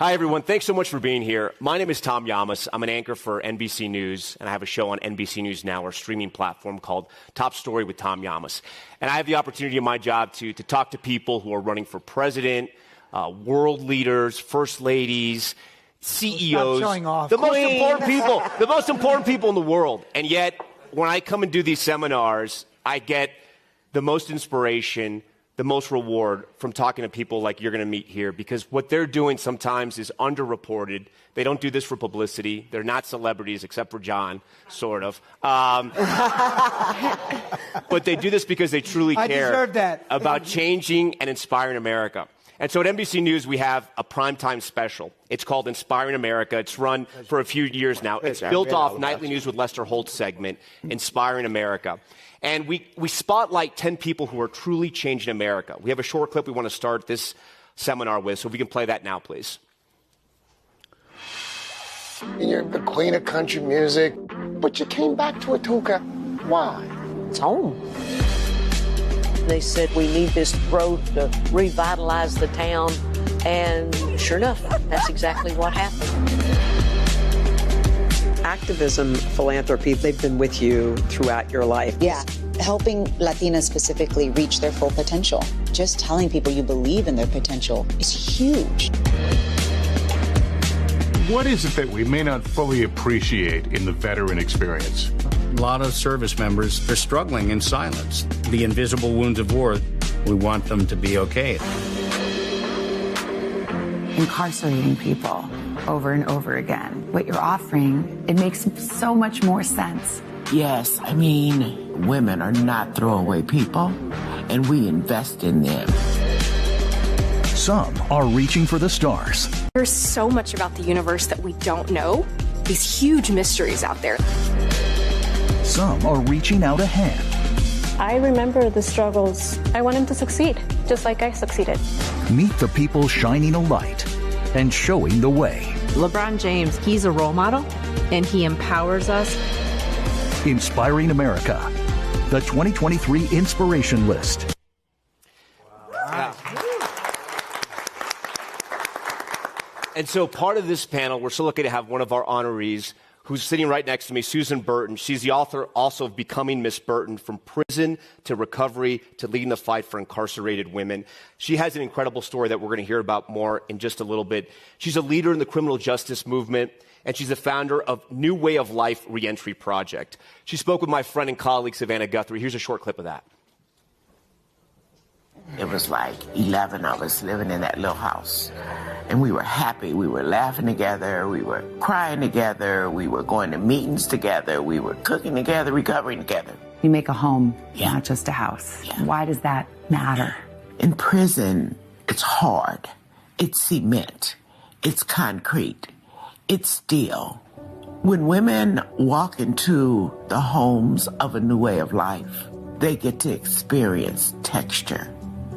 Hi, everyone. Thanks so much for being here. My name is Tom Llamas. I'm an anchor for NBC News, and I have a show on NBC News Now, our streaming platform called Top Story with Tom Llamas. And I have the opportunity in my job to talk to people who are running for president, world leaders, first ladies, CEOs, Stop showing off. the most important people in the world. And yet, when I come and do these seminars, I get the most inspiration, the most reward from talking to people like you're going to meet here, because what they're doing sometimes is underreported. They don't do this for publicity. They're not celebrities, except for John, sort of. But they do this because they truly care about changing and inspiring America. And so at NBC News, we have a primetime special. It's called Inspiring America. It's run for a few years now. It's built off Nightly News with Lester Holt's segment, Inspiring America. And we spotlight 10 people who are truly changing America. We have a short clip we want to start this seminar with, so if we can play that now, please. You're the queen of country music, but you came back to Atuka. Why? It's home. They said we need this growth to revitalize the town, and sure enough, that's exactly what happened. Activism, philanthropy, they've been with you throughout your life. Yeah, helping Latinas specifically reach their full potential. Just telling people you believe in their potential is huge. What is it that we may not fully appreciate in the veteran experience? A lot of service members are struggling in silence. The invisible wounds of war, we want them to be okay. Incarcerating people over and over again. What you're offering, it makes so much more sense. Yes, I mean, women are not throwaway people, and we invest in them. Some are reaching for the stars. There's so much about the universe that we don't know. These huge mysteries out there. Some are reaching out a hand. I remember the struggles. I want him to succeed, just like I succeeded. Meet the people shining a light and showing the way. LeBron James, he's a role model, and he empowers us. Inspiring America, the 2023 Inspiration List. Wow. And so part of this panel, we're so lucky to have one of our honorees who's sitting right next to me, Susan Burton. She's the author also of Becoming Miss Burton, From Prison to Recovery to Leading the Fight for Incarcerated Women. She has an incredible story that we're going to hear about more in just a little bit. She's a leader in the criminal justice movement, and she's the founder of New Way of Life Reentry Project. She spoke with my friend and colleague, Savannah Guthrie. Here's a short clip of that. It was like 11 of us living in that little house. And we were happy. We were laughing together. We were crying together. We were going to meetings together. We were cooking together, recovering together. You make a home, not just a house. Yeah. Why does that matter? In prison, it's hard. It's cement. It's concrete. It's steel. When women walk into the homes of a new way of life, they get to experience texture,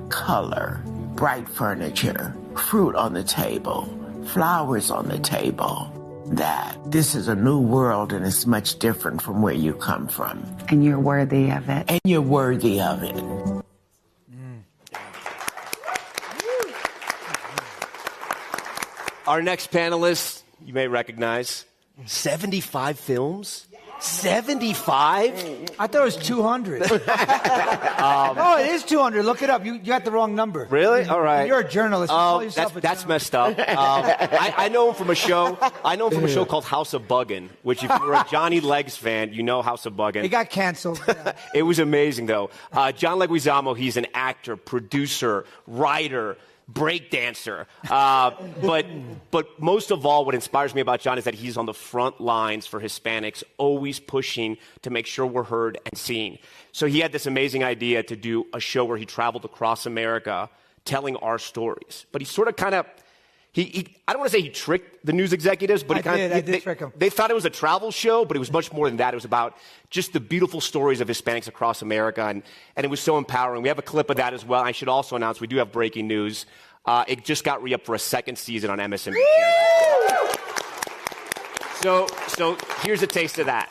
color, bright furniture, fruit on the table, flowers on the table. That this is a new world and it's much different from where you come from. And you're worthy of it. And you're worthy of it. Our next panelist, you may recognize, 75 films? 75? I thought it was 200. Oh, it is 200. Look it up. You got the wrong number. Really? All right. You're a journalist. You call yourself that's messed up. I know him from a show. I know him from a show called House of Buggin', which if you're a Johnny Legs fan, you know House of Buggin'. It got canceled. Yeah. It was amazing, though. John Leguizamo, he's an actor, producer, writer, breakdancer. But most of all, what inspires me about John is that he's on the front lines for Hispanics, always pushing to make sure we're heard and seen. So he had this amazing idea to do a show where he traveled across America telling our stories. But he sort of kind of, I don't want to say he tricked the news executives, but I did trick them. They thought it was a travel show, but it was much more than that. It was about just the beautiful stories of Hispanics across America, and it was so empowering. We have a clip of that as well. I should also announce we do have breaking news. It just got re-upped for a second season on MSNBC. So here's a taste of that.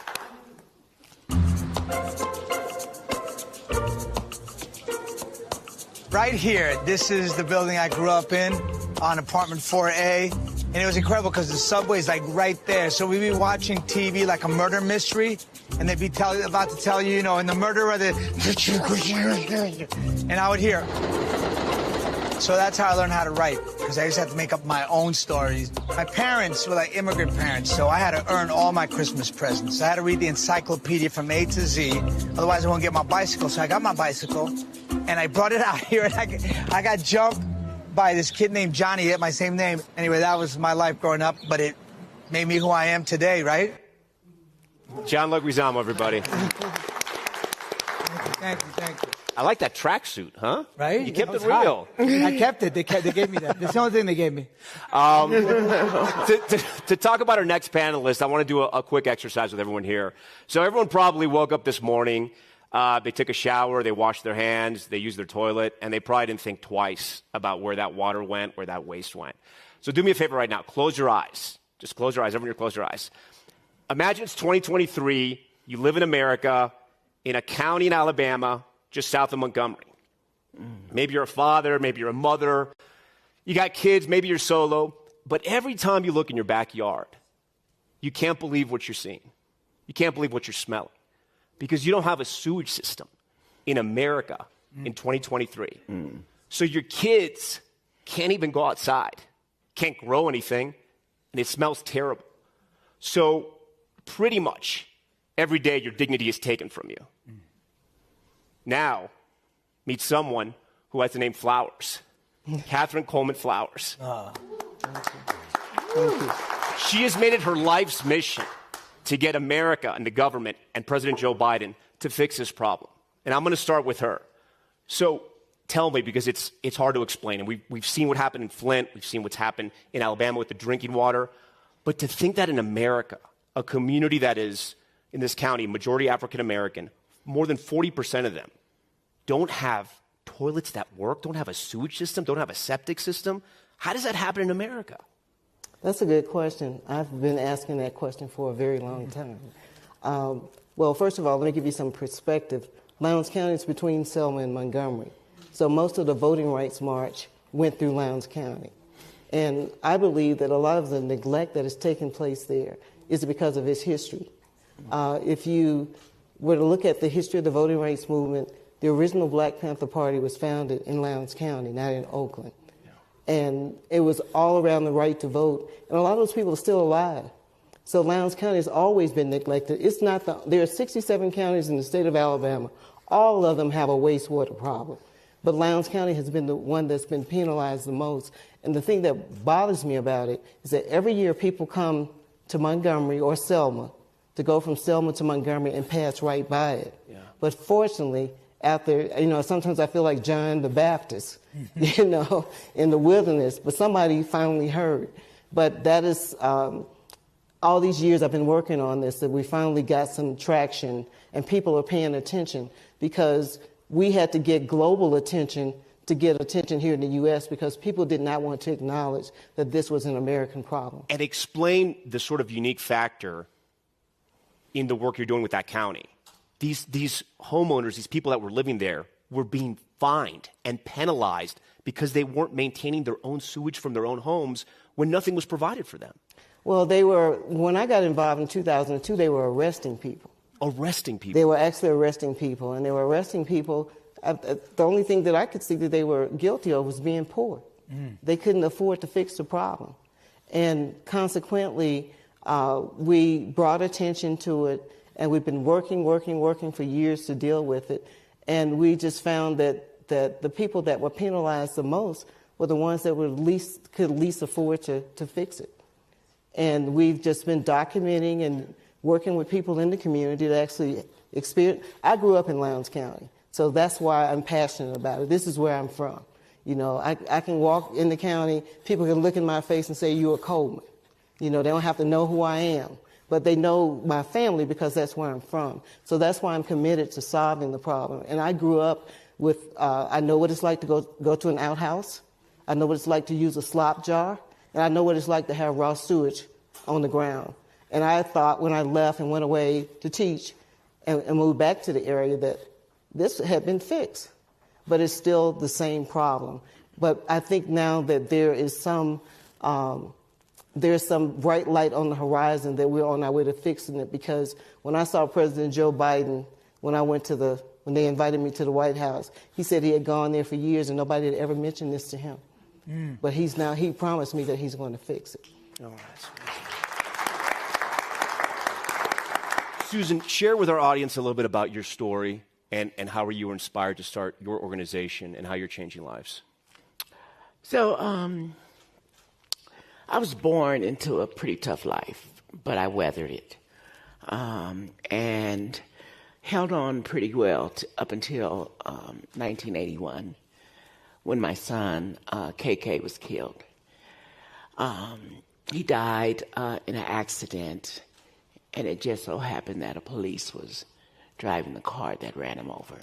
Right here, this is the building I grew up in. on apartment 4A, and it was incredible because the subway's like right there. So we'd be watching TV like a murder mystery, and they'd be about to tell you, you know, and the murderer, and I would hear. So that's how I learned how to write, because I used to have to make up my own stories. My parents were like immigrant parents, so I had to earn all my Christmas presents. I had to read the encyclopedia from A to Z, otherwise I won't get my bicycle. So I got my bicycle, and I brought it out here, and I got jumped by this kid named Johnny. He had my same name. Anyway, that was my life growing up, but it made me who I am today, right? John Leguizamo, everybody. Thank you. I like that tracksuit, huh? Right? You kept it real. I kept it. They gave me that. That's the only thing they gave me. To talk about our next panelist, I want to do a quick exercise with everyone here. So everyone probably woke up this morning, they took a shower, they washed their hands, they used their toilet, and they probably didn't think twice about where that water went, where that waste went. So do me a favor right now. Close your eyes. Just close your eyes. Everyone here, close your eyes. Imagine it's 2023. You live in America, in a county in Alabama, just south of Montgomery. Maybe you're a father, maybe you're a mother, you got kids, maybe you're solo, but every time you look in your backyard, you can't believe what you're seeing. You can't believe what you're smelling, because you don't have a sewage system in America in 2023. So your kids can't even go outside, can't grow anything, and it smells terrible. So pretty much every day your dignity is taken from you. Now, meet someone who has the name Flowers. Catherine Coleman Flowers. She has made it her life's mission to get America and the government and President Joe Biden to fix this problem. And I'm going to start with her. So tell me, because it's hard to explain. And we've seen what happened in Flint. We've seen what's happened in Alabama with the drinking water. But to think that in America, a community that is, in this county, majority African American, more than 40% of them don't have toilets that work, don't have a sewage system, don't have a septic system. How does that happen in America? That's a good question. I've been asking that question for a very long time. Well, first of all, let me give you some perspective. Lowndes County is between Selma and Montgomery. So most of the voting rights march went through Lowndes County. And I believe that a lot of the neglect that has taken place there is because of its history. If you were to look at the history of the voting rights movement, the original Black Panther Party was founded in Lowndes County, not in Oakland. And it was all around the right to vote. And a lot of those people are still alive. So Lowndes County has always been neglected. It's not there are 67 counties in the state of Alabama. All of them have a wastewater problem. But Lowndes County has been the one that's been penalized the most. And the thing that bothers me about it is that every year people come to Montgomery or Selma to go from Selma to Montgomery and pass right by it. Yeah. But fortunately, after, sometimes I feel like John the Baptist, in the wilderness, but somebody finally heard. But that is, all these years I've been working on this, that we finally got some traction and people are paying attention, because we had to get global attention to get attention here in the U.S. because people did not want to acknowledge that this was an American problem. And explain the sort of unique factor in the work you're doing with that county. These homeowners, these people that were living there, were being fined and penalized because they weren't maintaining their own sewage from their own homes when nothing was provided for them. Well, when I got involved in 2002, they were arresting people. Arresting people? They were actually arresting people, and they were arresting people. The only thing that I could see that they were guilty of was being poor. They couldn't afford to fix the problem. And consequently, we brought attention to it, and we've been working for years to deal with it. And we just found that the people that were penalized the most were the ones that could least afford to fix it. And we've just been documenting and working with people in the community to actually experience. I grew up in Lowndes County, so that's why I'm passionate about it. This is where I'm from. I can walk in the county, people can look in my face and say, "You're a Coleman." They don't have to know who I am, but they know my family because that's where I'm from. So that's why I'm committed to solving the problem. And I grew up with, I know what it's like to go to an outhouse. I know what it's like to use a slop jar. And I know what it's like to have raw sewage on the ground. And I thought when I left and went away to teach and moved back to the area that this had been fixed. But it's still the same problem. But I think now that there's some bright light on the horizon that we're on our way to fixing it, because when I saw President Joe Biden, when they invited me to the White House, he said he had gone there for years and nobody had ever mentioned this to him. But he promised me that he's going to fix it. Oh, that's Susan, share with our audience a little bit about your story and how you were inspired to start your organization and how you're changing lives. So, I was born into a pretty tough life, but I weathered it and held on pretty well up until 1981 when my son, KK, was killed. He died in an accident, and it just so happened that a police was driving the car that ran him over.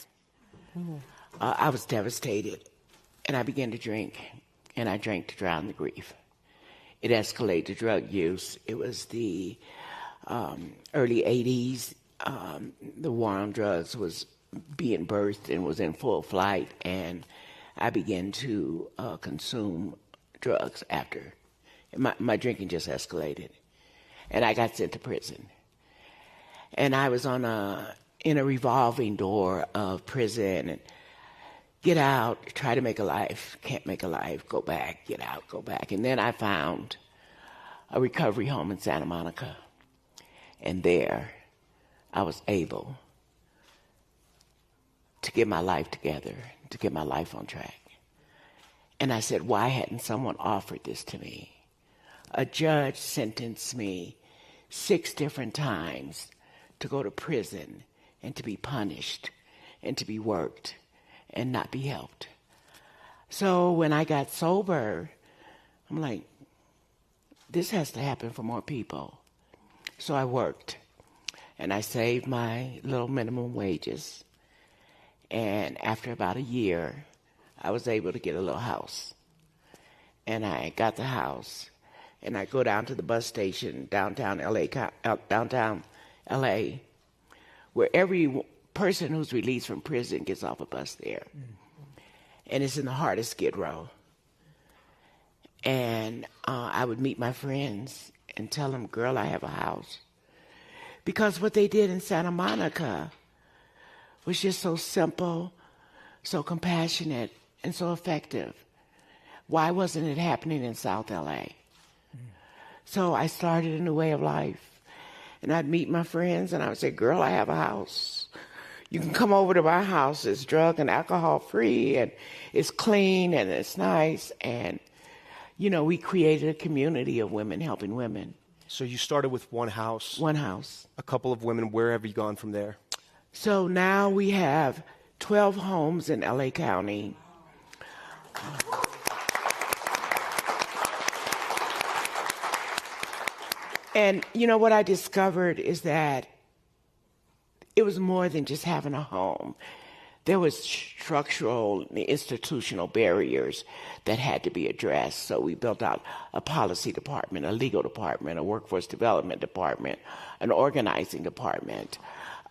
I was devastated, and I began to drink, and I drank to drown the grief. It escalated to drug use. It was the early 80s. The war on drugs was being birthed and was in full flight, and I began to consume drugs after. My drinking just escalated, and I got sent to prison. And I was in a revolving door of prison, and get out, try to make a life, can't make a life, go back, get out, go back. And then I found a recovery home in Santa Monica, and there I was able to get my life together, to get my life on track. And I said, why hadn't someone offered this to me? A judge sentenced me 6 different times to go to prison and to be punished and to be worked and not be helped. So when I got sober, I'm like, this has to happen for more people. So I worked, and I saved my little minimum wages. And after about a year, I was able to get a little house. And I got the house, and I go down to the bus station, downtown LA, where every person who's released from prison gets off a bus there. And it's in the heart of Skid Row. And I would meet my friends and tell them, girl, I have a house. Because what they did in Santa Monica was just so simple, so compassionate, and so effective. Why wasn't it happening in South LA? So I started a new way of life. And I'd meet my friends and I would say, girl, I have a house. You can come over to my house. It's drug and alcohol free, and it's clean, and it's nice. And, you know, we created a community of women helping women. So you started with one house? One house. A couple of women. Where have you gone from there? So now we have 12 homes in LA County. And, you know, what I discovered is that it was more than just having a home. There was structural, institutional barriers that had to be addressed. So we built out a policy department, a legal department, a workforce development department, an organizing department,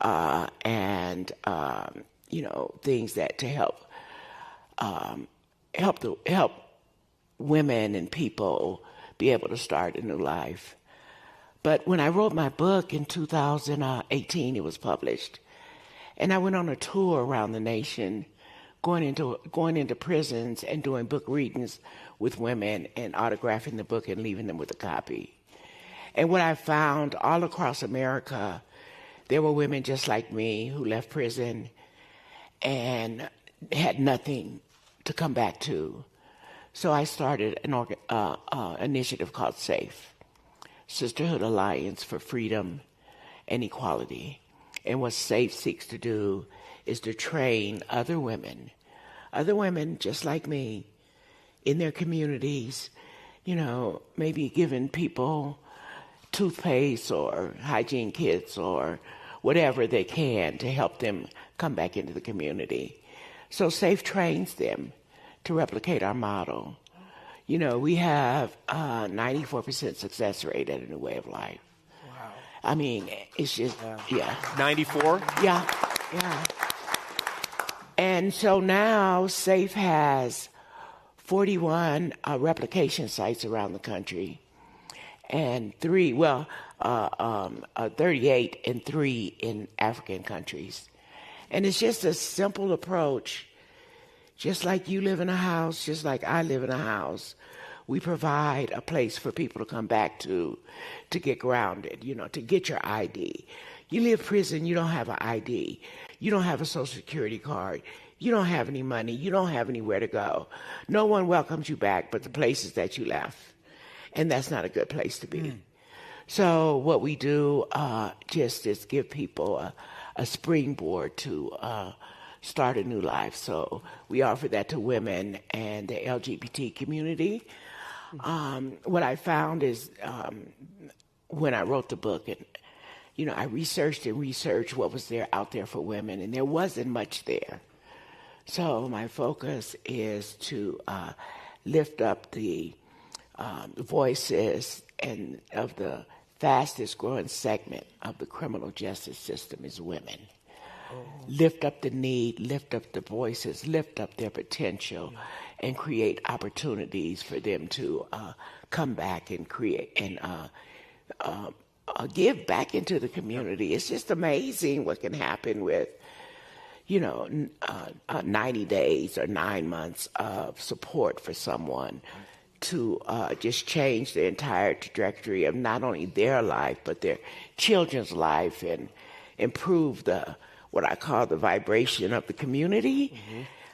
and you know, things that to help women and people be able to start a new life. But when I wrote my book in 2018, it was published, and I went on a tour around the nation, going into prisons and doing book readings with women and autographing the book and leaving them with a copy. And what I found all across America, there were women just like me who left prison and had nothing to come back to. So I started an initiative called SAFE, Sisterhood Alliance for Freedom and Equality. And what SAFE seeks to do is to train other women just like me, in their communities, you know, maybe giving people toothpaste or hygiene kits or whatever they can to help them come back into the community. So SAFE trains them to replicate our model. You know, we have 94% success rate at a new way of life. Wow. I mean, it's just, yeah. 94? Yeah. And so now SAFE has 41 replication sites around the country, and 38 and 3 in African countries. And it's just a simple approach. Just like you live in a house, just like I live in a house, we provide a place for people to come back to get grounded, to get your ID. You leave prison, you don't have an ID. You don't have a Social Security card. You don't have any money. You don't have anywhere to go. No one welcomes you back but the places that you left. And that's not a good place to be. So what we do just is give people a springboard to start a new life. So we offer that to women and the LGBT community. What I found is when I wrote the book, and I researched what was there out there for women, and there wasn't much there. So my focus is to lift up the voices and of the fastest growing segment of the criminal justice system is women. Lift up the need, lift up the voices, lift up their potential, and create opportunities for them to come back and create and give back into the community. It's just amazing what can happen with 90 days or 9 months of support for someone to just change the entire trajectory of not only their life, but their children's life, and improve what I call the vibration of the community,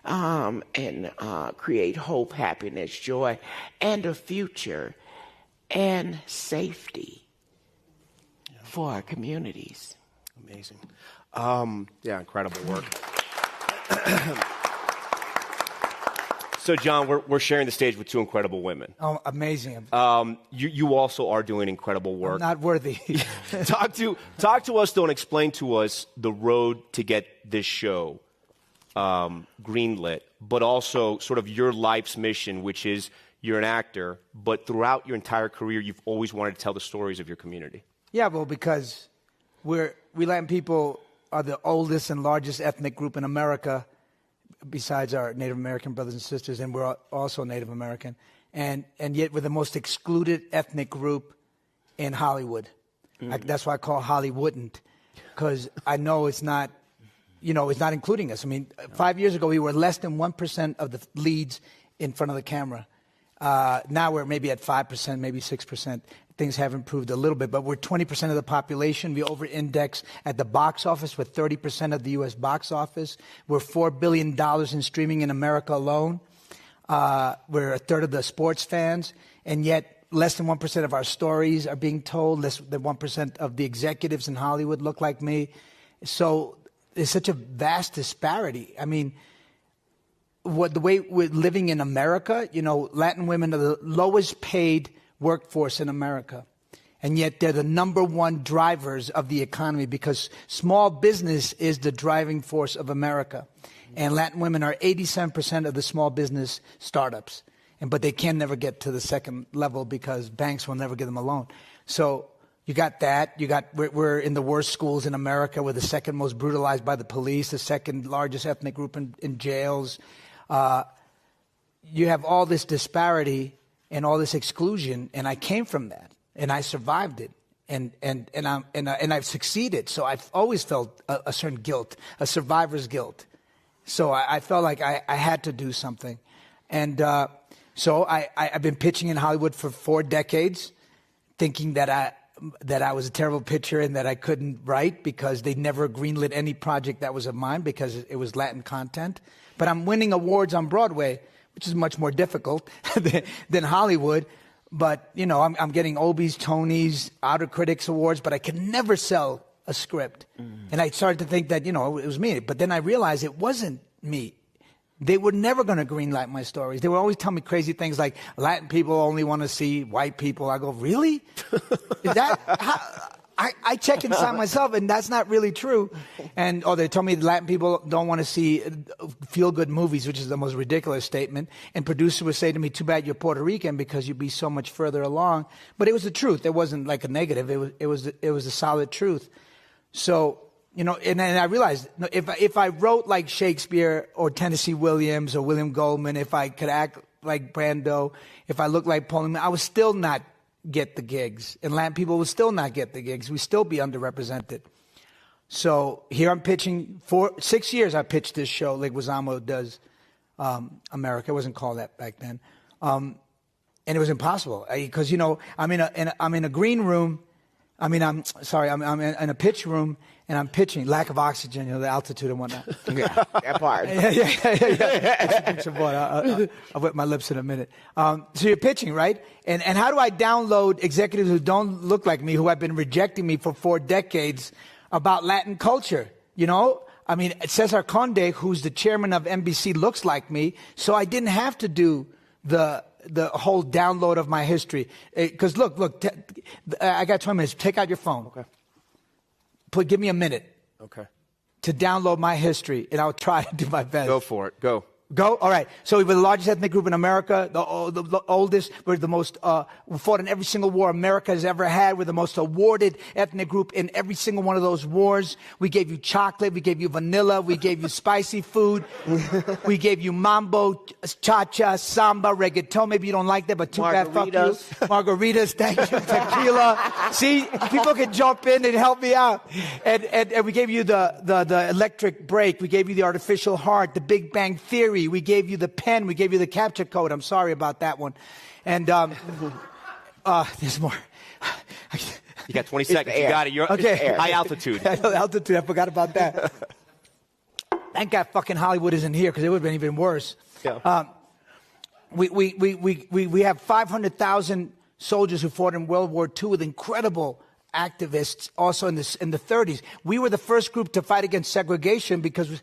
and create hope, happiness, joy, and a future and safety for our communities. Amazing. Incredible work. So, John, we're sharing the stage with two incredible women. Oh, amazing. You also are doing incredible work. I'm not worthy. Talk to us, though, and explain to us the road to get this show greenlit, but also sort of your life's mission, which is you're an actor, but throughout your entire career, you've always wanted to tell the stories of your community. Yeah, well, because we Latin people are the oldest and largest ethnic group in America, besides our Native American brothers and sisters, and we're also Native American, and yet we're the most excluded ethnic group in Hollywood. That's why I call Hollywooden, because I know it's not, it's not including us. I mean, 5 years ago we were less than 1% of the leads in front of the camera. Now we're maybe at 5%, maybe 6%. Things have improved a little bit, but we're 20% of the population. We over-index at the box office with 30% of the U.S. box office. We're $4 billion in streaming in America alone. We're a third of the sports fans, and yet less than 1% of our stories are being told. Less than 1% of the executives in Hollywood look like me. So there's such a vast disparity. I mean, the way we're living in America, Latin women are the lowest paid workforce in America, and yet they're the #1 drivers of the economy, because small business is the driving force of America, and Latin women are 87% of the small business startups, but they can never get to the second level because banks will never give them a loan. So you got that. We're in the worst schools in America. We're the second most brutalized by the police, the second largest ethnic group in jails. You have all this disparity and all this exclusion, and I came from that, and I survived it, and I've succeeded. So I've always felt a certain guilt, a survivor's guilt. So I felt like I had to do something, and so I've been pitching in Hollywood for 4 decades, thinking that I was a terrible pitcher and that I couldn't write, because they never greenlit any project that was of mine because it was Latin content. But I'm winning awards on Broadway, which is much more difficult than Hollywood. But, I'm getting Obies, Tonys, Outer Critics Awards, but I could never sell a script. And I started to think that, it was me. But then I realized it wasn't me. They were never going to greenlight my stories. They would always tell me crazy things like, Latin people only want to see white people. I go, really? Is that I check inside myself, and that's not really true. And they told me Latin people don't want to see feel-good movies, which is the most ridiculous statement. And producers would say to me, too bad you're Puerto Rican because you'd be so much further along. But it was the truth. It wasn't like a negative. It was a solid truth. So, and then I realized if I wrote like Shakespeare or Tennessee Williams or William Goldman, if I could act like Brando, if I looked like Pauline, I would still not get the gigs. And Latin people would still not get the gigs. We'd still be underrepresented. So here I'm pitching. 6 years I pitched this show, Leguizamo Does America. It wasn't called that back then. And it was impossible because, you know, I'm in a green room. I'm in a pitch room, and I'm pitching. Lack of oxygen, you know, the altitude and whatnot. Yeah, that part. I'll wet my lips in a minute. So you're pitching, right? And how do I download executives who don't look like me, who have been rejecting me for 4 decades about Latin culture? You know? I mean, Cesar Conde, who's the chairman of NBC, looks like me, so I didn't have to do the whole download of my history. Because look, I got 20 minutes. Take out your phone. Okay. Give me a minute. Okay. To download my history, and I'll try to do my best. Go for it. Go. All right. So we were the largest ethnic group in America, the oldest. We're the most, we fought in every single war America has ever had. We're the most awarded ethnic group in every single one of those wars. We gave you chocolate. We gave you vanilla. We gave you spicy food. We gave you mambo, cha-cha, samba, reggaeton. Maybe you don't like that, but too bad, fuck you. Margaritas, thank you. Tequila. See, people can jump in and help me out. And we gave you the electric brake. We gave you the artificial heart, the Big Bang Theory. We gave you the pen. We gave you the capture code. I'm sorry about that one. And there's more. You got 20 seconds. You got it. You're okay. High altitude. Altitude. I forgot about that. Thank God fucking Hollywood isn't here, because it would have been even worse. Yeah. We have 500,000 soldiers who fought in World War II with incredible activists also in the 30s. We were the first group to fight against segregation because in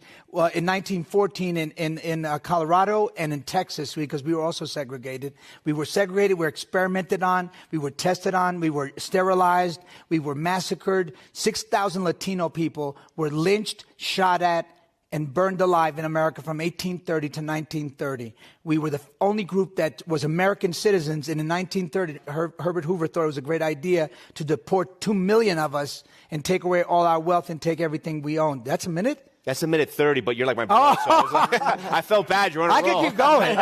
1914 in Colorado and in Texas, because we were also segregated. We were segregated, we were experimented on, we were tested on, we were sterilized, we were massacred. 6,000 Latino people were lynched, shot at, and burned alive in America from 1830 to 1930. We were the only group that was American citizens, and in 1930, Herbert Hoover thought it was a great idea to deport 2 million of us and take away all our wealth and take everything we owned. That's a minute? That's a minute 30, but you're like my brother, so I was like, I felt bad. You're on a roll. I can keep going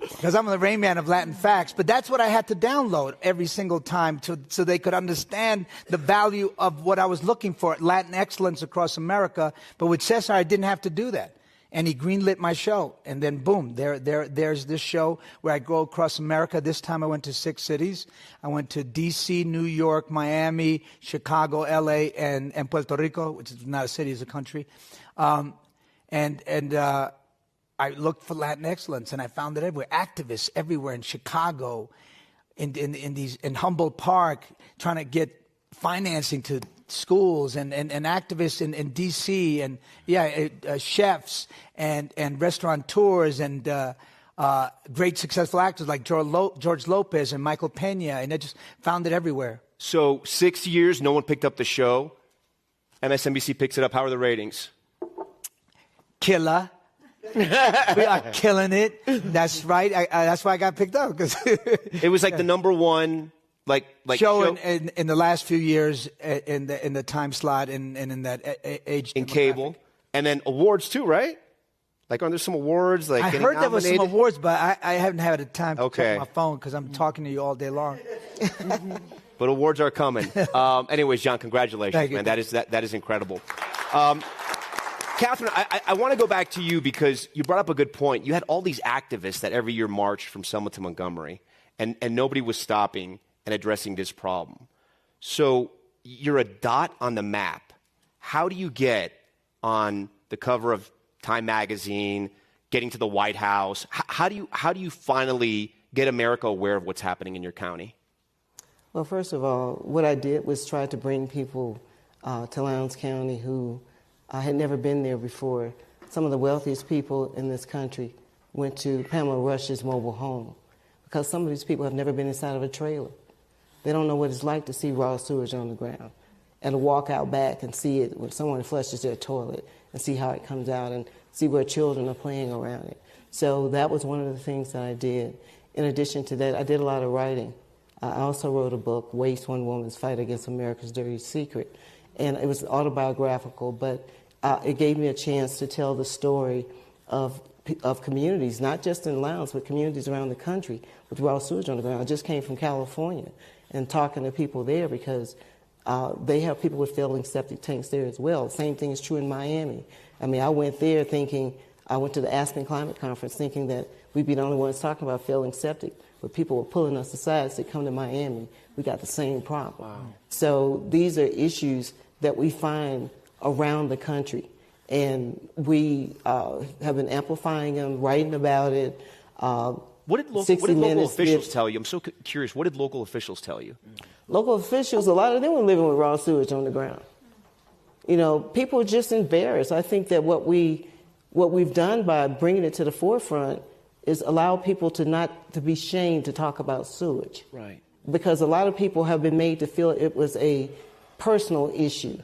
because I'm the Rain Man of Latin facts. But that's what I had to download every single time so they could understand the value of what I was looking for, Latin excellence across America. But with Cesar, I didn't have to do that. And he greenlit my show. And then, boom, there's this show where I go across America. This time I went to 6 cities. I went to D.C., New York, Miami, Chicago, L.A., and Puerto Rico, which is not a city, it's a country. I looked for Latin excellence, and I found it everywhere. Activists everywhere in Chicago, in Humboldt Park, trying to get financing to schools, and activists in D.C., and chefs and restaurateurs and great successful actors like George Lopez and Michael Pena, and I just found it everywhere. So 6 years, no one picked up the show. MSNBC picks it up. How are the ratings? Killer. We are killing it. That's right. That's why I got picked up, because it was like the number one show in the last few years in the time slot and in that age in cable, and then awards too, right? Like, aren't there some awards? Like, I heard there was some awards, but I haven't had the time to check my phone because I'm talking to you all day long. But awards are coming. Anyways, John, congratulations, man. That is incredible. Catherine, I want to go back to you because you brought up a good point. You had all these activists that every year marched from Selma to Montgomery, and nobody was stopping and addressing this problem. So you're a dot on the map. How do you get on the cover of Time magazine, getting to the White House? How do you finally get America aware of what's happening in your county? Well, first of all, what I did was try to bring people to Lowndes County who had never been there before. Some of the wealthiest people in this country went to Pamela Rush's mobile home because some of these people have never been inside of a trailer. They don't know what it's like to see raw sewage on the ground and to walk out back and see it when someone flushes their toilet and see how it comes out and see where children are playing around it. So that was one of the things that I did. In addition to that, I did a lot of writing. I also wrote a book, Waste One Woman's Fight Against America's Dirty Secret. And it was autobiographical, but it gave me a chance to tell the story of communities, not just in Lowndes, but communities around the country with raw sewage on the ground. I just came from California and talking to people there because they have people with failing septic tanks there as well. The same thing is true in Miami. I mean, I went there thinking, I went to the Aspen Climate Conference thinking that we'd be the only ones talking about failing septic, but people were pulling us aside and said, come to Miami, we got the same problem. Wow. So these are issues that we find around the country, and we have been amplifying them, writing about it. What did local officials tell you? I'm so curious. What did local officials tell you? Local officials, a lot of them were living with raw sewage on the ground. You know, people are just embarrassed. I think that what we've done by bringing it to the forefront is allow people to not to be shamed to talk about sewage. Right. Because a lot of people have been made to feel it was a personal issue,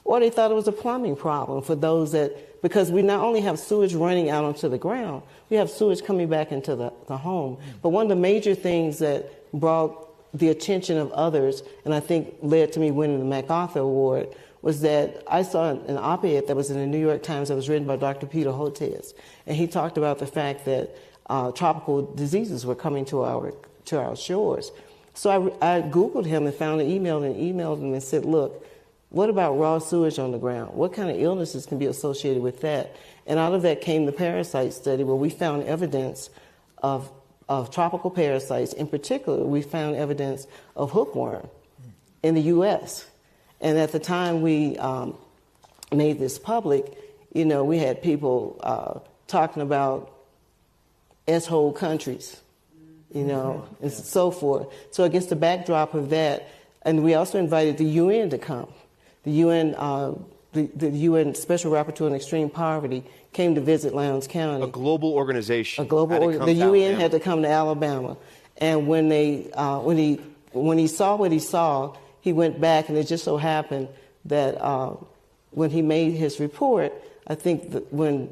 or they thought it was a plumbing problem for those that, because we not only have sewage running out onto the ground, we have sewage coming back into the home. But one of the major things that brought the attention of others, and I think led to me winning the MacArthur Award, was that I saw an op-ed that was in the New York Times that was written by Dr. Peter Hotez, and he talked about the fact that tropical diseases were coming to our shores. So I Googled him and found an email and emailed him and said, look, what about raw sewage on the ground? What kind of illnesses can be associated with that? And out of that came the parasite study, where we found evidence of tropical parasites. In particular, we found evidence of hookworm in the U.S. And at the time we made this public, you know, we had people talking about S-hole countries, you know, and so forth. So against the backdrop of that, and we also invited the UN to come. The UN, the UN Special Rapporteur on Extreme Poverty came to visit Lowndes County. A global organization. The UN had to come to Alabama, and when he saw what he saw, he went back, and it just so happened that when he made his report, I think that when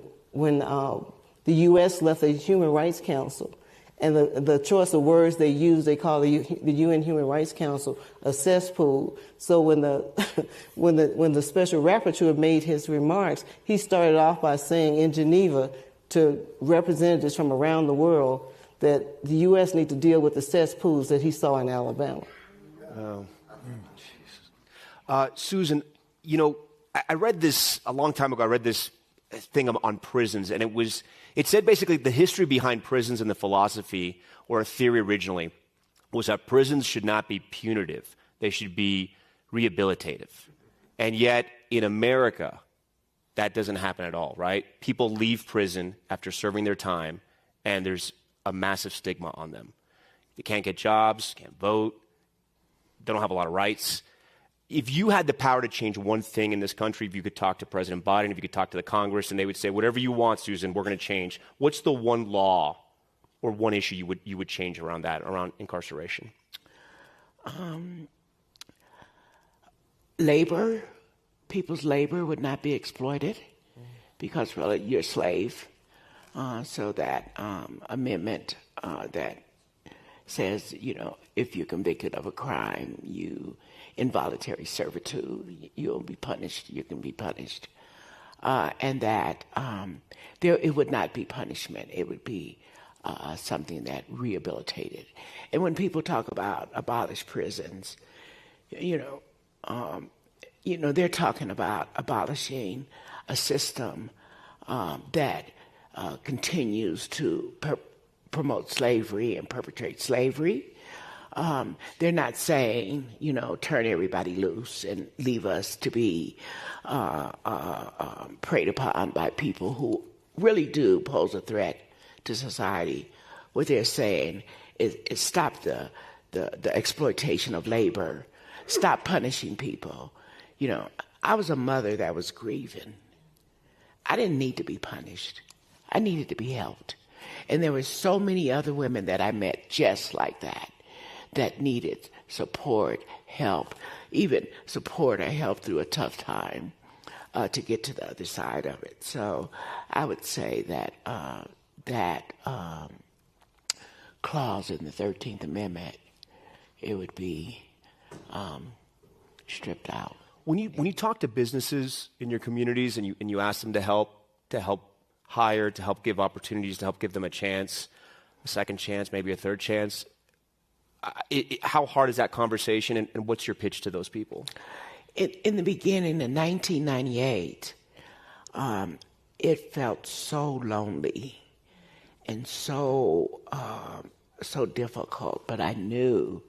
the U.S. left the Human Rights Council, and the choice of words they used, they call the UN Human Rights Council a cesspool. So when the special rapporteur made his remarks, he started off by saying in Geneva to representatives from around the world that the U.S. need to deal with the cesspools that he saw in Alabama. Oh, Jesus. Susan, you know, I read this a long time ago. I read this thing on prisons, and it said basically the history behind prisons and the philosophy, or a theory originally, was that prisons should not be punitive. They should be rehabilitative. And yet, in America, that doesn't happen at all, right? People leave prison after serving their time, and there's a massive stigma on them. They can't get jobs, can't vote, they don't have a lot of rights. If you had the power to change one thing in this country, if you could talk to President Biden, if you could talk to the Congress, and they would say, whatever you want, Susan, we're going to change, what's the one law or one issue you would change around that, around incarceration? Labor, people's labor would not be exploited because, well, you're a slave. So that amendment that says, you know, if you're convicted of a crime, involuntary servitude, you'll be punished, you can be punished. And that it would not be punishment, it would be something that rehabilitated. And when people talk about abolish prisons, they're talking about abolishing a system that continues to promote slavery and perpetrate slavery. They're not saying, turn everybody loose and leave us to be preyed upon by people who really do pose a threat to society. What they're saying is stop the exploitation of labor, stop punishing people. I was a mother that was grieving. I didn't need to be punished. I needed to be helped. And there were so many other women that I met just like that needed support, help, even support or help through a tough time to get to the other side of it. So I would say that that clause in the 13th Amendment, it would be stripped out. When you talk to businesses in your communities and you ask them to help hired to help give opportunities, to help give them a chance, a second chance, maybe a third chance. How hard is that conversation, and what's your pitch to those people? In the beginning, in 1998, it felt so lonely and so difficult, but I knew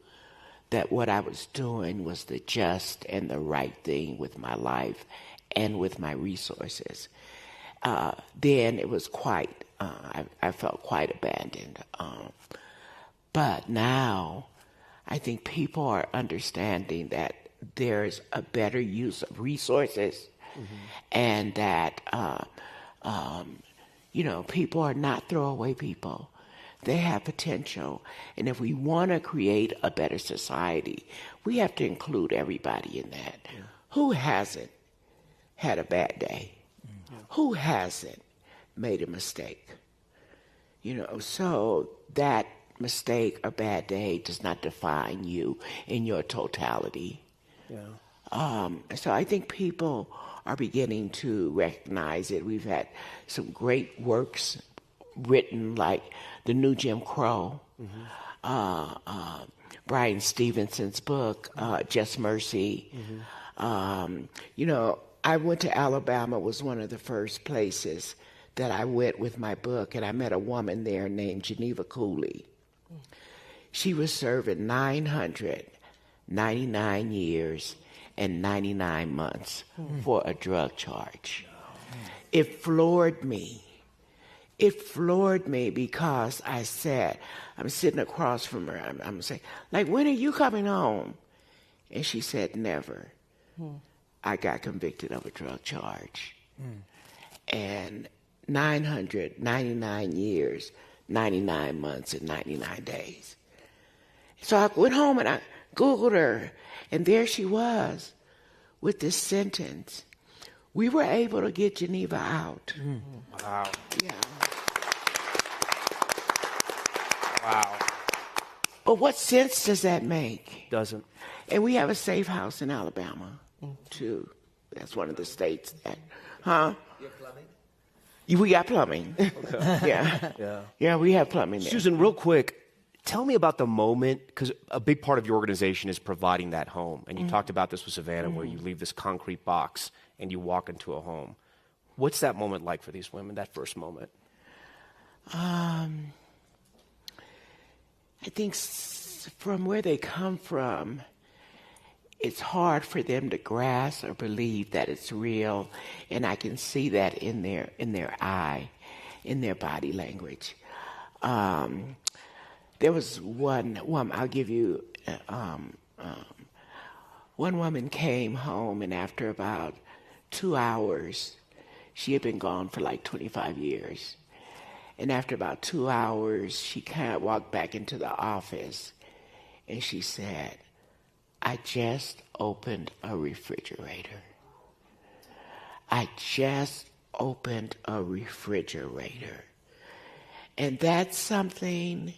that what I was doing was the just and the right thing with my life and with my resources. Then it was quite, I felt quite abandoned. But now I think people are understanding that there's a better use of resources, and that, people are not throwaway people. They have potential. And if we want to create a better society, we have to include everybody in that. Yeah. Who hasn't had a bad day? Yeah. Who hasn't made a mistake? So that mistake or bad day does not define you in your totality. Yeah. So I think people are beginning to recognize it. We've had some great works written, like The New Jim Crow, Bryan Stevenson's book, Just Mercy. I went to Alabama, was one of the first places that I went with my book, and I met a woman there named Geneva Cooley. She was serving 999 years and 99 months for a drug charge. It floored me. It floored me because I said, I'm sitting across from her, I'm saying, like, when are you coming home? And she said, never. I got convicted of a drug charge. And 999 years, 99 months, and 99 days. So I went home and I Googled her, and there she was with this sentence. We were able to get Geneva out. Wow. Yeah. Wow. But what sense does that make? Doesn't. And we have a safe house in Alabama, too. That's one of the states that, huh? You have plumbing? We got plumbing. Okay. Yeah, we have plumbing there. Susan, real quick, tell me about the moment, because a big part of your organization is providing that home. And you talked about this with Savannah, where you leave this concrete box and you walk into a home. What's that moment like for these women, that first moment? I think from where they come from, it's hard for them to grasp or believe that it's real, and I can see that in their eye, in their body language. There was one woman, I'll give you, one woman came home, and after about 2 hours, she had been gone for like 25 years. And after about 2 hours, she kind of walked back into the office, and she said, I just opened a refrigerator. I just opened a refrigerator. And that's something,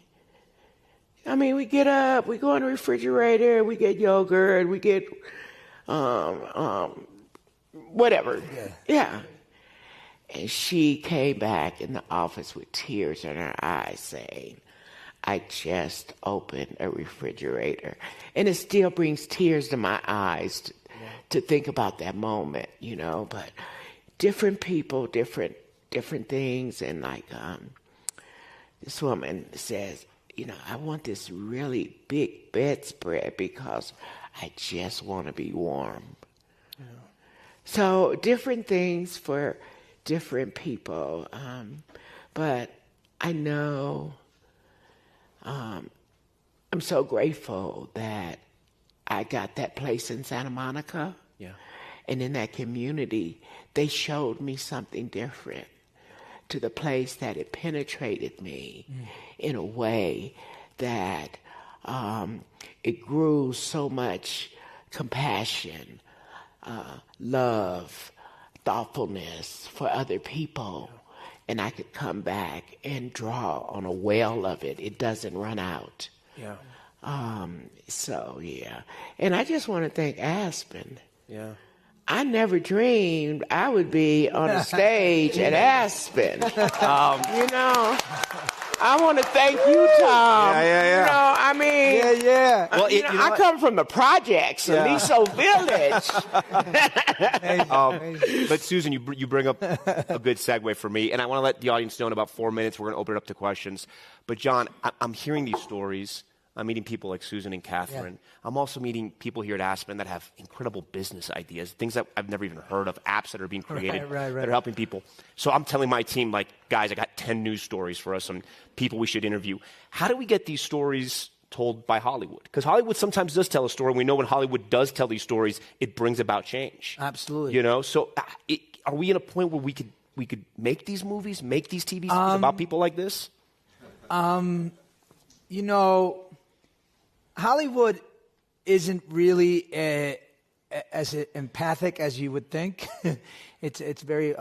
I mean, we get up, we go in the refrigerator, we get yogurt, we get whatever. Yeah. And she came back in the office with tears in her eyes saying, I just opened a refrigerator. And it still brings tears to my eyes to think about that moment, but different people, different things. And like this woman says, I want this really big bedspread because I just want to be warm. Yeah. So different things for different people. But I know I'm so grateful that I got that place in Santa Monica. Yeah. And in that community, they showed me something different to the place that it penetrated me in a way that it grew so much compassion, love, thoughtfulness for other people. And I could come back and draw on a well of it. It doesn't run out. Yeah. So, yeah. And I just want to thank Aspen. Yeah. I never dreamed I would be on a stage at Aspen. You know, I want to thank you, Tom. Yeah. You know, I mean, Well, I come from the projects, Aliso Village. But Susan, you bring up a good segue for me, and I want to let the audience know in about 4 minutes we're going to open it up to questions. But John, I'm hearing these stories. I'm meeting people like Susan and Catherine. Yeah. I'm also meeting people here at Aspen that have incredible business ideas, things that I've never even heard of, apps that are being created that are helping people. So I'm telling my team, like, guys, I got 10 news stories for us, some people we should interview. How do we get these stories told by Hollywood? Because Hollywood sometimes does tell a story. We know when Hollywood does tell these stories, it brings about change. Absolutely. You know, so are we in a point where we could make these movies, make these TV series about people like this? You know, Hollywood isn't really as empathic as you would think. It's very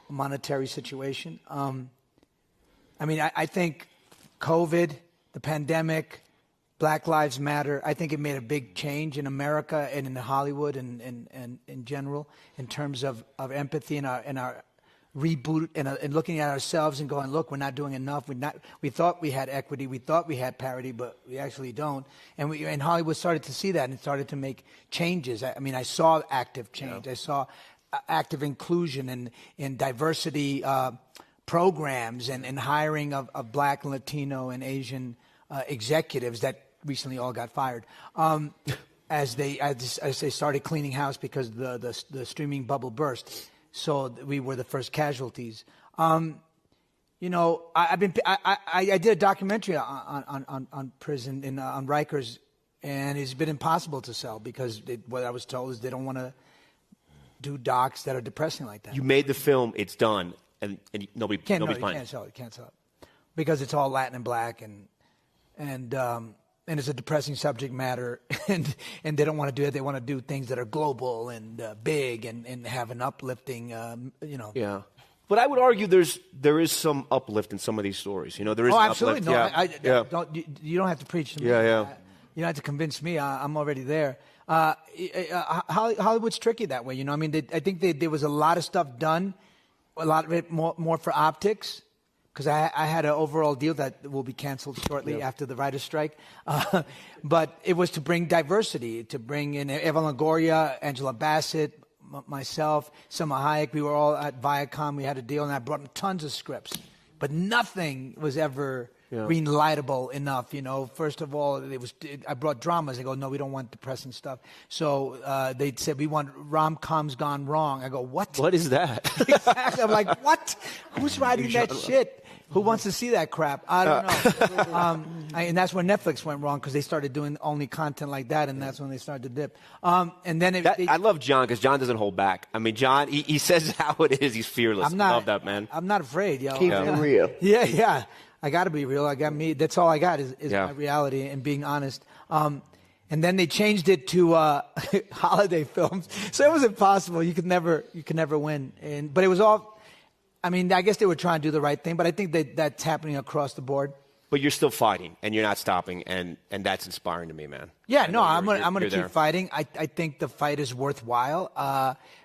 monetary situation. I mean, I think COVID, the pandemic, Black Lives Matter, I think it made a big change in America and in Hollywood and in general in terms of empathy and our reboot and looking at ourselves and going, look, we're not doing enough. We thought we had equity. We thought we had parity, but we actually don't. And Hollywood started to see that and started to make changes. I mean, I saw active change. I saw active inclusion and diversity programs and hiring of Black and Latino and Asian executives that recently all got fired. As they started cleaning house because the streaming bubble burst. So we were the first casualties. You know, I did a documentary on prison on Rikers, and it's been impossible to sell because what I was told is they don't want to do docs that are depressing like that. You made the film, it's done, and nobody's buying it. Can't sell it because it's all Latin and Black and it's a depressing subject matter, and they don't want to do it. They want to do things that are global and big and have an uplifting, you know. Yeah. But I would argue there is some uplift in some of these stories. You know, there is absolutely. Uplift. No, you don't have to preach to me. Yeah. You don't have to convince me. I'm already there. Hollywood's tricky that way. You know, I mean, I think there was a lot of stuff done, a lot of it more for optics. Because I had an overall deal that will be canceled shortly after the writer's strike. But it was to bring diversity, to bring in Eva Longoria, Angela Bassett, myself, Selma Hayek. We were all at Viacom. We had a deal, and I brought tons of scripts. But nothing was ever green-lightable enough, you know. First of all, I brought dramas. They go, no, we don't want depressing stuff. So they said, we want rom-coms gone wrong. I go, what? What is that? Exactly. I'm like, what? Who's writing that shit? Who wants to see that crap? I don't know. And that's when Netflix went wrong because they started doing only content like that, and that's when they started to dip. And then I love John because John doesn't hold back. I mean, John, he says how it is. He's fearless. I love that, man. I'm not afraid, yo. Keep it real. Yeah. I got to be real. I got me. That's all I got is my reality and being honest. And then they changed it to holiday films, so it was impossible. You could never win. But it was all. I mean, I guess they were trying to do the right thing, but I think that's happening across the board. But you're still fighting, and you're not stopping, and that's inspiring to me, man. Yeah, no, I'm gonna keep fighting. I think the fight is worthwhile.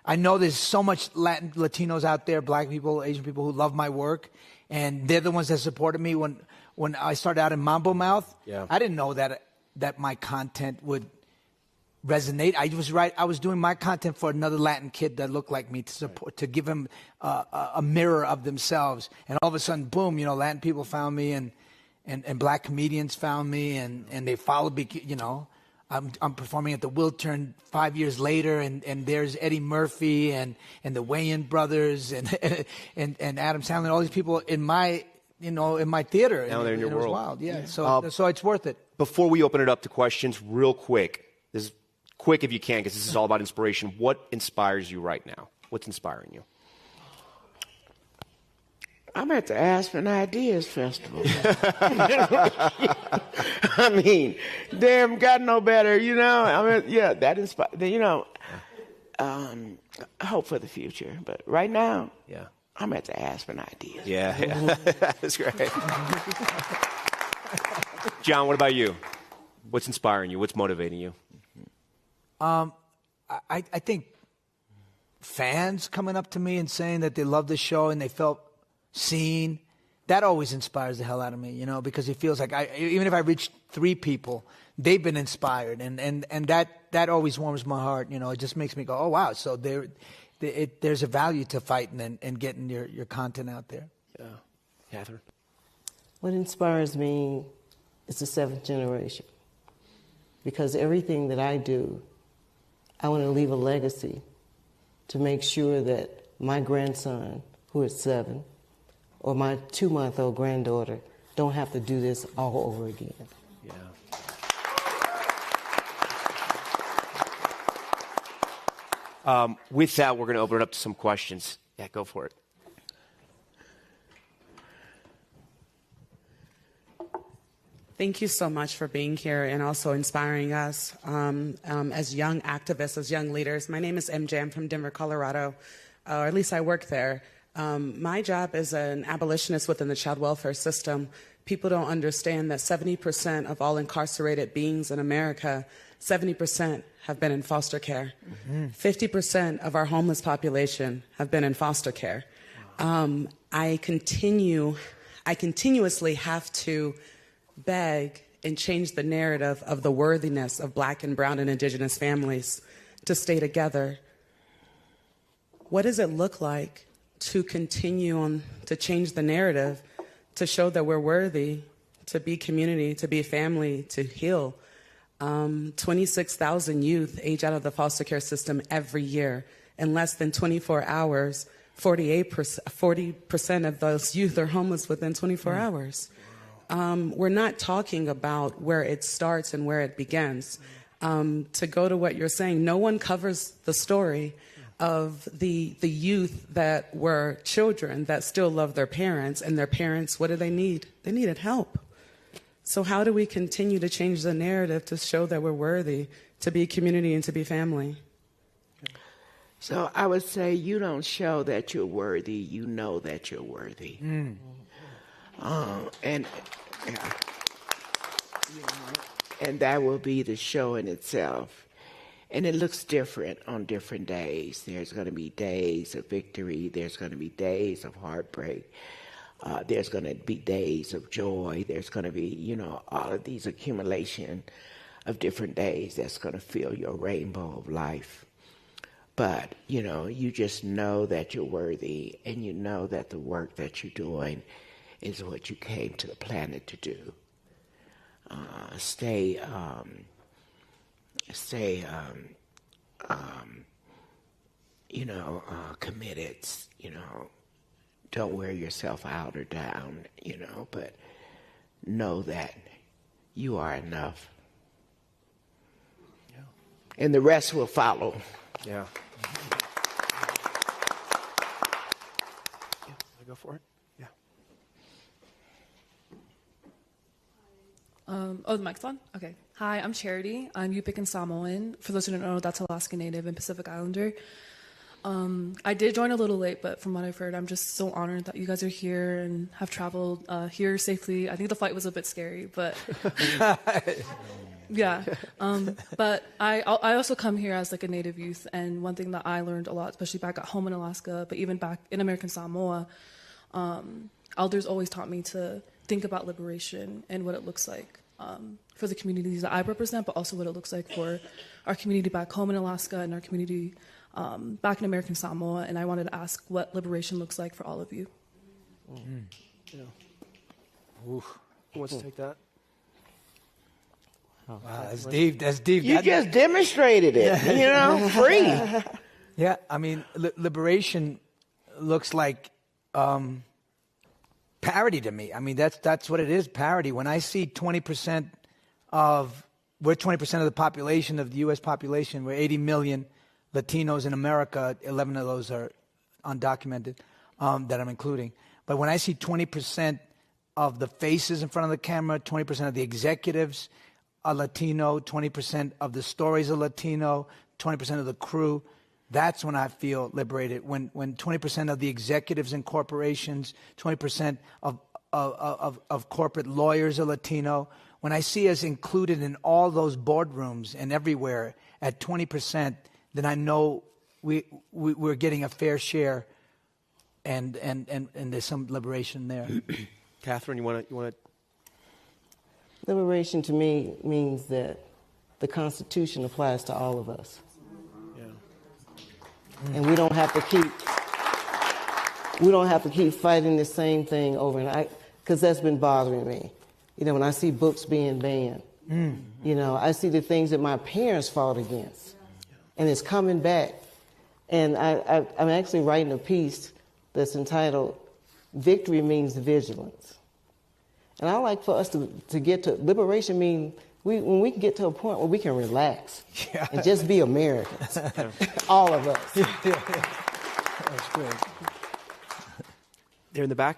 I know there's so much Latinos out there, Black people, Asian people who love my work, and they're the ones that supported me when I started out in Mambo Mouth. Yeah. I didn't know that my content would resonate. I was doing my content for another Latin kid that looked like me to support, to give him a mirror of themselves. And all of a sudden, boom, you know, Latin people found me and Black comedians found me and they followed me. You know, I'm performing at the Wiltern 5 years later, and there's Eddie Murphy and the Wayans brothers and Adam Sandler, all these people in my theater. Now they're in your world. It was wild, yeah. So it's worth it. Before we open it up to questions, real quick. This is quick if you can, because this is all about inspiration. What inspires you right now? What's inspiring you? I'm at the Aspen Ideas Festival. I mean, damn, got no better, you know. I mean, yeah, that inspires, you know, hope for the future. But right now, I'm at the Aspen Ideas. Yeah. That's great. John, what about you? What's inspiring you? What's motivating you? I think fans coming up to me and saying that they love the show and they felt seen, that always inspires the hell out of me, you know, because it feels like even if I reach 3 people, they've been inspired, and that always warms my heart. You know, it just makes me go, oh wow, so there's a value to fighting and getting your content out there. Yeah, Catherine. What inspires me is the 7th generation, because everything that I do, I want to leave a legacy to make sure that my grandson, who is 7, or my 2-month-old granddaughter don't have to do this all over again. Yeah. With that, we're going to open it up to some questions. Yeah, go for it. Thank you so much for being here and also inspiring us as young activists, as young leaders. My name is MJ. I'm from Denver, Colorado, or at least I work there. My job is an abolitionist within the child welfare system. People don't understand that 70% of all incarcerated beings in America, 70% have been in foster care. 50% of our homeless population have been in foster care. I continuously have to beg and change the narrative of the worthiness of Black and brown and indigenous families to stay together. What does it look like to continue on to change the narrative, to show that we're worthy, to be community, to be family, to heal? 26,000 youth age out of the foster care system every year. In less than 24 hours, 40% of those youth are homeless within 24 hours. We're not talking about where it starts and where it begins. To go to what you're saying, no one covers the story of the youth that were children that still love their parents, and their parents, what do they need? They needed help. So how do we continue to change the narrative to show that we're worthy to be community and to be family? So I would say you don't show that you're worthy, you know that you're worthy. And that will be the show in itself. And it looks different on different days. There's going to be days of victory. There's going to be days of heartbreak. There's going to be days of joy. There's going to be, you know, all of these accumulation of different days that's going to fill your rainbow of life. But, you know, you just know that you're worthy, and you know that the work that you're doing is what you came to the planet to do. Stay committed, you know. Don't wear yourself out or down, you know, but know that you are enough. Yeah. And the rest will follow. Yeah. Go for it. Yeah. The mic's on? Okay. Hi, I'm Charity. I'm Yupik and Samoan. For those who don't know, that's Alaska Native and Pacific Islander. I did join a little late, but from what I've heard, I'm just so honored that you guys are here and have traveled here safely. I think the flight was a bit scary, but yeah. But I also come here as like a Native youth, and one thing that I learned a lot, especially back at home in Alaska, but even back in American Samoa, elders always taught me to think about liberation and what it looks like for the communities that I represent, but also what it looks like for our community back home in Alaska and our community back in American Samoa. And I wanted to ask what liberation looks like for all of you. Yeah. Who wants to take that? Wow, that's deep. That's deep. You just demonstrated it, you know, free. Yeah, I mean, liberation looks like parity to me. I mean, that's what it is, parity. When I see 20% we're 20% of the population, of the U.S. population, we're 80 million Latinos in America, 11 of those are undocumented, that I'm including. But when I see 20% of the faces in front of the camera, 20% of the executives are Latino, 20% of the stories are Latino, 20% of the crew, that's when I feel liberated. When 20% of the executives in corporations, 20% of corporate lawyers are Latino, when I see us included in all those boardrooms and everywhere at 20%, then I know we're getting a fair share, and there's some liberation there. Catherine, you want to? Liberation to me means that the Constitution applies to all of us. Yeah. And we don't have to keep fighting the same thing over and because that's been bothering me. You know, when I see books being banned, you know, I see the things that my parents fought against, and it's coming back. And I'm actually writing a piece that's entitled "Victory Means Vigilance." And I like for us to get to liberation. Mean when we can get to a point where we can relax and just be Americans, all of us. That's great. There in the back.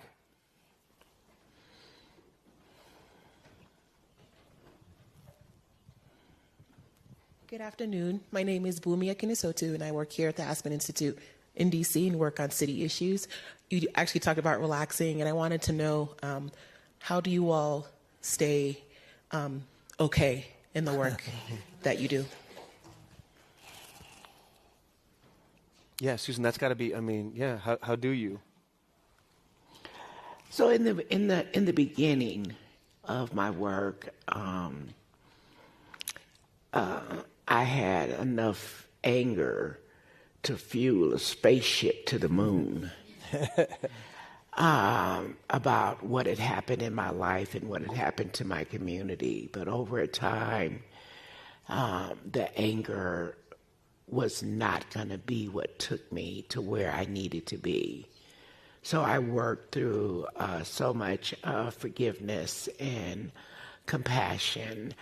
Good afternoon. My name is Bumi Akinisotu, and I work here at the Aspen Institute in D.C. and work on city issues. You actually talked about relaxing, and I wanted to know how do you all stay okay in the work that you do? Yeah, Susan, that's got to be. I mean, yeah. How do you? So in the beginning of my work, I had enough anger to fuel a spaceship to the moon about what had happened in my life and what had happened to my community. But over a time, the anger was not going to be what took me to where I needed to be. So I worked through so much forgiveness and compassion,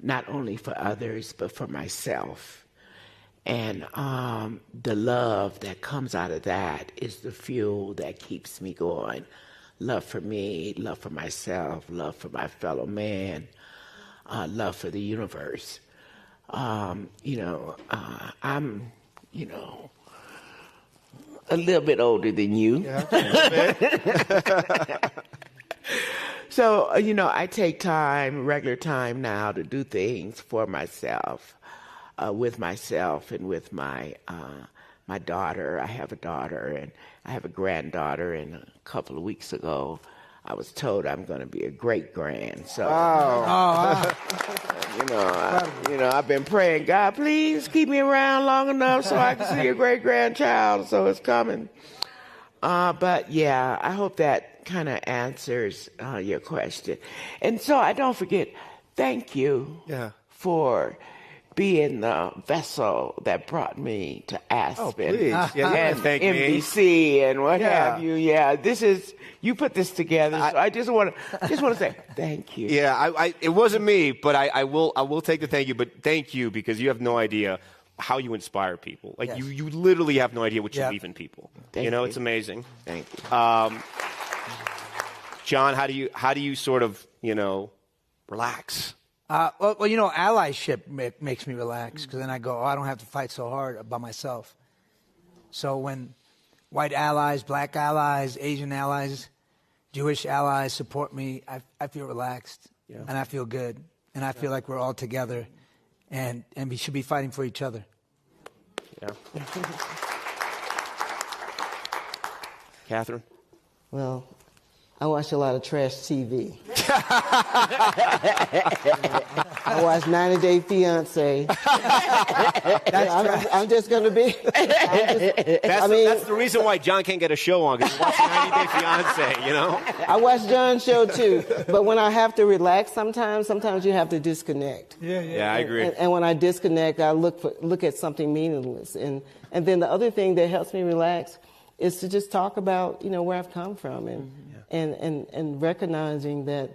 not only for others, but for myself. And the love that comes out of that is the fuel that keeps me going. Love for me, love for myself, love for my fellow man, love for the universe. I'm, a little bit older than you. Yeah, a little bit. So, I take regular time now to do things for myself, with myself and with my daughter. I have a daughter and I have a granddaughter, and a couple of weeks ago, I was told I'm going to be a great-grand. So, I've been praying, God, please keep me around long enough so I can see a great-grandchild. So it's coming. But yeah, I hope that kind of answers your question. And so I don't forget, thank you for being the vessel that brought me to Aspen and NBC and what have you. Yeah, you put this together. So I just want to say thank you. Yeah, it wasn't me, but I will take the thank you. But thank you, because you have no idea how you inspire people. Like you literally have no idea what you leave in people. Thank you. It's amazing. Thank you. John, how do you sort of relax? Allyship makes me relax, because then I go, I don't have to fight so hard by myself. So when white allies, black allies, Asian allies, Jewish allies support me, I feel relaxed, and I feel good, and I feel like we're all together, and we should be fighting for each other. Yeah. Catherine? Well, I watch a lot of trash TV. I watch 90 Day Fiance. I'm just going to be. That's the reason why John can't get a show on, because he's watching 90 Day Fiance, I watch John's show too, but when I have to relax sometimes you have to disconnect. Yeah, I agree. And when I disconnect, I look at something meaningless. And then the other thing that helps me relax is to just talk about, where I've come from and recognizing that,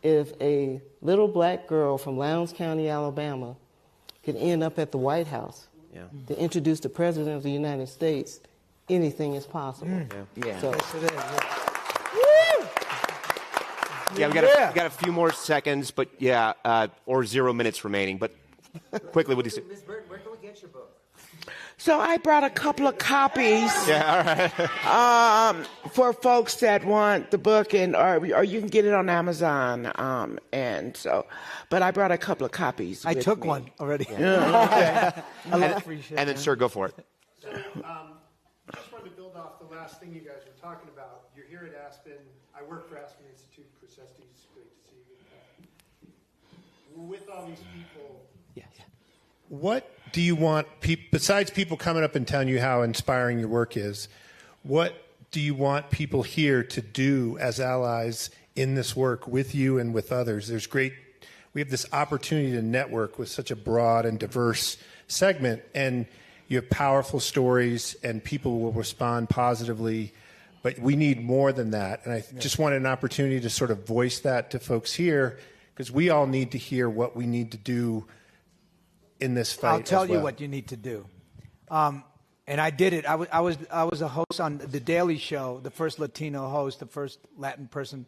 if a little black girl from Lowndes County, Alabama, can end up at the White House to introduce the President of the United States, anything is possible. Yeah. So, yes, it is. Yeah, we got a few more seconds, but or 0 minutes remaining. But quickly, what do you say? Ms. Burton, where can we get get your book? So I brought a couple of copies. Yeah, all right. For folks that want the book, or you can get it on Amazon. But I brought a couple of copies. I took one already. Yeah. Okay. And then, sir, go for it. So, just wanted to build off the last thing you guys were talking about. You're here at Aspen. I work for Aspen Institute. Chris Estes, great to see you. We're with all these people. Yeah. What do you want, besides people coming up and telling you how inspiring your work is, what do you want people here to do as allies in this work with you and with others? We have this opportunity to network with such a broad and diverse segment, and you have powerful stories and people will respond positively, but we need more than that. And I just wanted an opportunity to sort of voice that to folks here, because we all need to hear what we need to do in this fight. I'll tell you what you need to do. And I did it. I was a host on The Daily Show, the first Latino host, the first Latin person,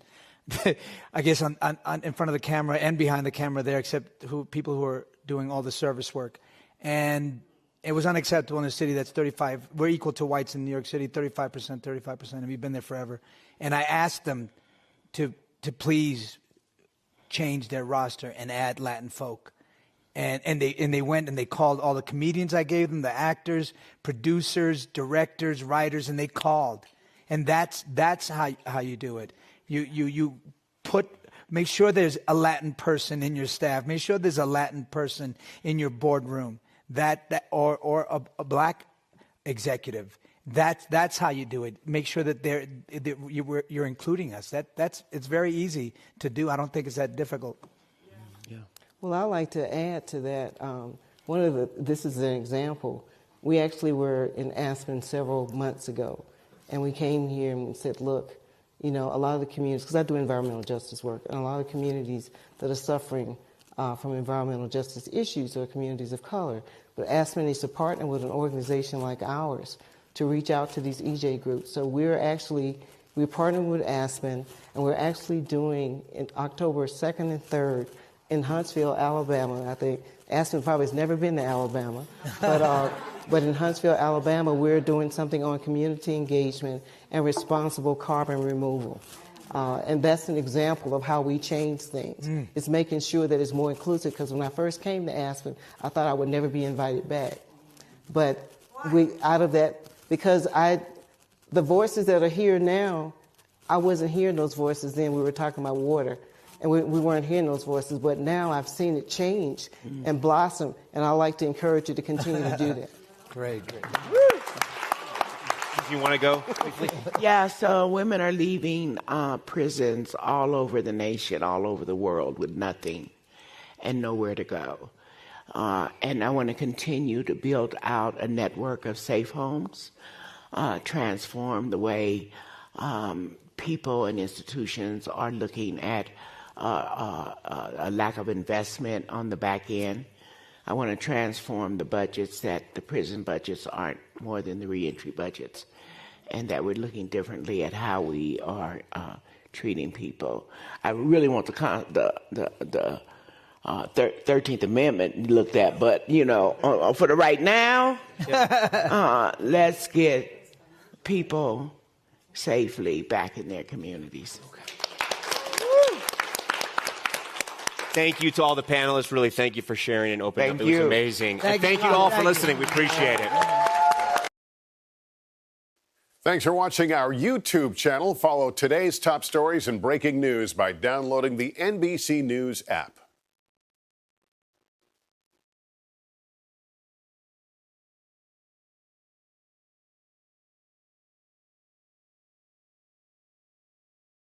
I guess, on in front of the camera and behind the camera there, except people who are doing all the service work. And it was unacceptable in a city that's 35. We're equal to whites in New York City, 35%. And we've been there forever. And I asked them to please change their roster and add Latin folk. And they went and they called all the comedians I gave them, the actors, producers, directors, writers, and they called. And that's how you do it. You make sure there's a Latin person in your staff. Make sure there's a Latin person in your boardroom. Or a black executive. That's how you do it. Make sure that you're including us. It's very easy to do. I don't think it's that difficult. Well, I like to add to that. This is an example. We actually were in Aspen several months ago, and we came here and said, look, a lot of the communities, because I do environmental justice work, and a lot of communities that are suffering from environmental justice issues are communities of color. But Aspen needs to partner with an organization like ours to reach out to these EJ groups. So we're partnering with Aspen, and we're actually doing in October 2nd and 3rd in Huntsville, Alabama. I think Aspen probably has never been to Alabama, but in Huntsville, Alabama, we're doing something on community engagement and responsible carbon removal. And that's an example of how we change things. It's making sure that it's more inclusive, because when I first came to Aspen, I thought I would never be invited back. But out of that, because the voices that are here now, I wasn't hearing those voices then. We were talking about water. And we weren't hearing those voices, but now I've seen it change and blossom, and I'd like to encourage you to continue to do that. Great. Do you want to go? Yeah, so women are leaving prisons all over the nation, all over the world with nothing and nowhere to go. And I want to continue to build out a network of safe homes, transform the way people and institutions are looking at a lack of investment on the back end. I want to transform the budgets, that the prison budgets aren't more than the reentry budgets, and that we're looking differently at how we are treating people. I really want the 13th Amendment looked at, but for the right now, let's get people safely back in their communities. Thank you to all the panelists. Really, thank you for sharing and opening up. It was amazing. Thank you all for listening. We appreciate it. Thanks for watching our YouTube channel. Follow today's top stories and breaking news by downloading the NBC News app.